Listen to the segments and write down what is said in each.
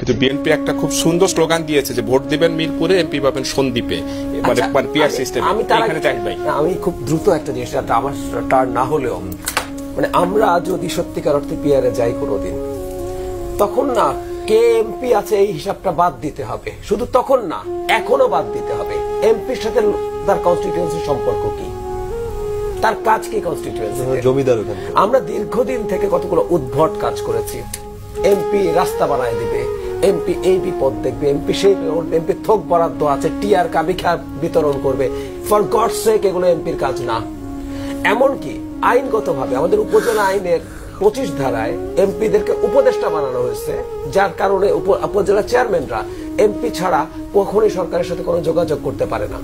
কিন্তু বিএনপি একটা খুব সুন্দর স্লোগান দিয়েছে যে ভোট দিবেন মিরপুরে, এমপি পাবেন সন্দ্বীপে, মানে পিআর সিস্টেম। আমি খুব দ্রুত একটা জিনিস, আমার টার্ন না হলেও, মানে আমরা যদি সত্যিকার অর্থে পিআরে যাই কোনোদিন, তখন না কে এমপি আছে এই হিসাবটা বাদ দিতে হবে। শুধু তখন না, এখনো বাদ দিতে হবে। এমপির সাথে তার কনস্টিটিউয়েন্সির সম্পর্ক কি, তার কাজ কি কনস্টিটিউয়েন্সি জমিদার। আমরা দীর্ঘদিন থেকে কতগুলো উদ্ভট কাজ করেছি। এমপি রাস্তা বানায় দিবে, এমপি এই বিপদ দেখবে, এমপি সেই, এমপি থোক বরাদ্দ আছে, টিআর কাবিখা বিতরণ করবে। ফর গডস সেক, এগুলো এমপির কাজ না। এমনকি আইনগতভাবে আমাদের উপজেলা আইনের 25 ধারায় এমপিদেরকে উপদেষ্টা বানানো হয়েছে, যার কারণে উপজেলা চেয়ারম্যানরা এমপি ছাড়া কখনোই সরকারের সাথে কোনো যোগাযোগ করতে পারে না।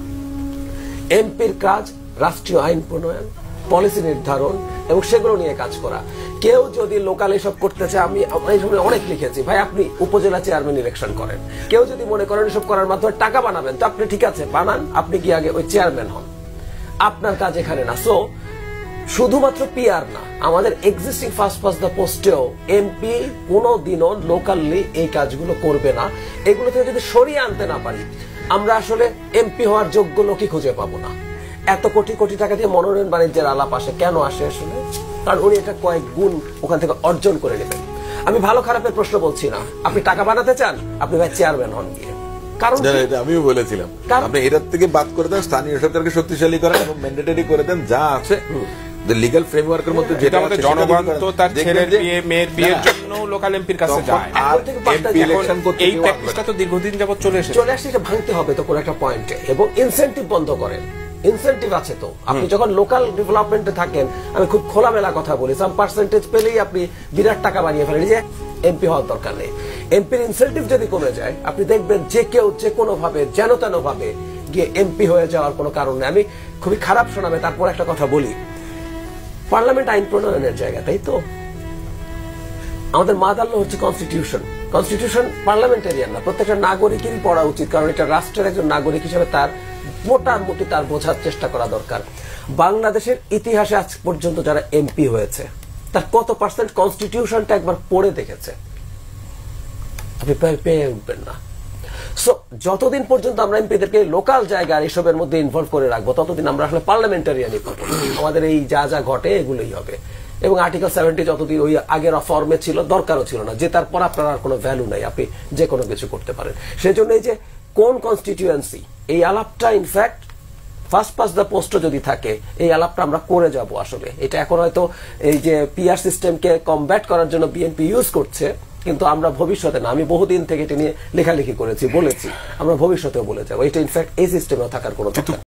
এমপির কাজ রাষ্ট্রীয় আইন প্রণয়ন, পলিসি নির্ধারণ এবং সেগুলো নিয়ে কাজ করা। কেউ যদি লোকাল এসব করতে চায়, আমি এই সময় অনেক লিখেছি, ভাই আপনি উপজেলা চেয়ারম্যান ইলেকশন করেন। কেউ যদি মনে করেন এসব করার মাধ্যমে টাকা বানাবেন, তো আপনি ঠিক আছে বানান, আপনি কি আগে ওই চেয়ারম্যান হন, আপনার কাজ এখানে না। সো শুধুমাত্র পিআর না, আমাদের এক্সিস্টিং ফার্স্ট পাস দ্য পোস্টেও এমপি কোনোদিনও লোকালি এই কাজগুলো করবে না। এগুলো থেকে যদি সরিয়ে আনতে না পারি, আমরা আসলে এমপি হওয়ার যোগ্য লোকই খুঁজে পাবো না। এত কোটি কোটি টাকা দিয়ে মনোনয়ন বাণিজ্যের আলাপ আসে, কেন আসে আসলে? কারণ উনি এটা কয়েক গুণ ওখান থেকে অর্জন করে নেবেন। আমি ভালো খারাপের প্রশ্ন বলছি না, আপনি টাকা বানাতে চান, আপনি ভাই চেয়ারম্যান হন গিয়ে। কারণ আমিও বলেছিলাম, আপনি এটার থেকে বাদ করে দেন, স্থানীয় সরকারকে শক্তিশালী করেন এবং ম্যান্ডেটরি করে দেন, যা আছে লিগ্যাল ফ্রেমওয়ার্কের মধ্যে, যেটা আমাদের জনগণ তো তার ছেলের বিয়ে, মেয়ের বিয়ের জন্য লোকাল এমপির কাছে যায়। আর এমপি ইলেকশন করতে এই প্র্যাকটিসটা তো দীর্ঘদিন যাবত চলে আসছে। এটা ভাঙতে হবে তো কোনো একটা পয়েন্টে, এবং ইনসেন্টিভ বন্ধ করেন। ইনসেন্টিভ আছে তো, আপনি যখন লোকাল ডেভেলপমেন্টে থাকেন, আমি খুব খোলামেলা কথা বলি, সাম পার্সেন্টেজ পেলেই আপনি বিরাট টাকা বানিয়ে ফেলেন, যে এমপি হওয়ার দরকার নেই। এমপির ইনসেন্টিভ যদি কমে যায়, আপনি দেখবেন যে কেউ যে কোনো ভাবে, যেন তেন ভাবে গিয়ে এমপি হয়ে যাওয়ার কোনো কারণ নেই। আমি খুবই খারাপ শোনাবে, তারপর একটা কথা বলি, পার্লামেন্ট আইন প্রণয়নের জায়গা, তাই তো? আমাদের মাদারলো হচ্ছে কনস্টিটিউশন। কনস্টিটিউশন পার্লামেন্টারিয়ান না, প্রত্যেকটা নাগরিকেরই পড়া উচিত, কারণ এটা রাষ্ট্রের একজন নাগরিক হিসেবে তার মোটামুটি তার বোঝার চেষ্টা করা দরকার। বাংলাদেশের ইতিহাসে আজ পর্যন্ত যারা এমপি হয়েছে, তার কত পার্সেন্ট কনস্টিটিউশনটা একবার পড়ে দেখেছে? আপনি পেয়ে উঠবেন না। সো যতদিন পর্যন্ত আমরা এমপিদেরকে লোকাল জায়গার এসবের মধ্যে ইনভলভ করে রাখবো, ততদিন আমরা আসলে পার্লামেন্টারিয়ানই পাবো। আমাদের এই যা যা ঘটে এগুলোই হবে। এবং আর্টিকেল 70 যতদিন ওই আগের ফর্মে ছিল, দরকারও ছিল না, যে তারপর আপনার আর কোনো ভ্যালু নাই, আপনি যে কোনো কিছু করতে পারেন। সেজন্য এই যে কোন কনস্টিটিউয়েন্সি, এই আলাপটা in fact first past the post যদি থাকে, এই আলাপটা আমরা করে যাব আসলে। এটা এখন হয়তো এই যে পিআর সিস্টেমকে কমব্যাট করার জন্য বিএনপি ইউজ করছে, কিন্তু আমরা ভবিষ্যতে না, আমি বহুদিন থেকে এটা নিয়ে লেখালেখি করেছি, বলেছি, আমরা ভবিষ্যতেও বলে যাবো। এটা ইনফ্যাক্ট এই সিস্টেমেও থাকার কোনো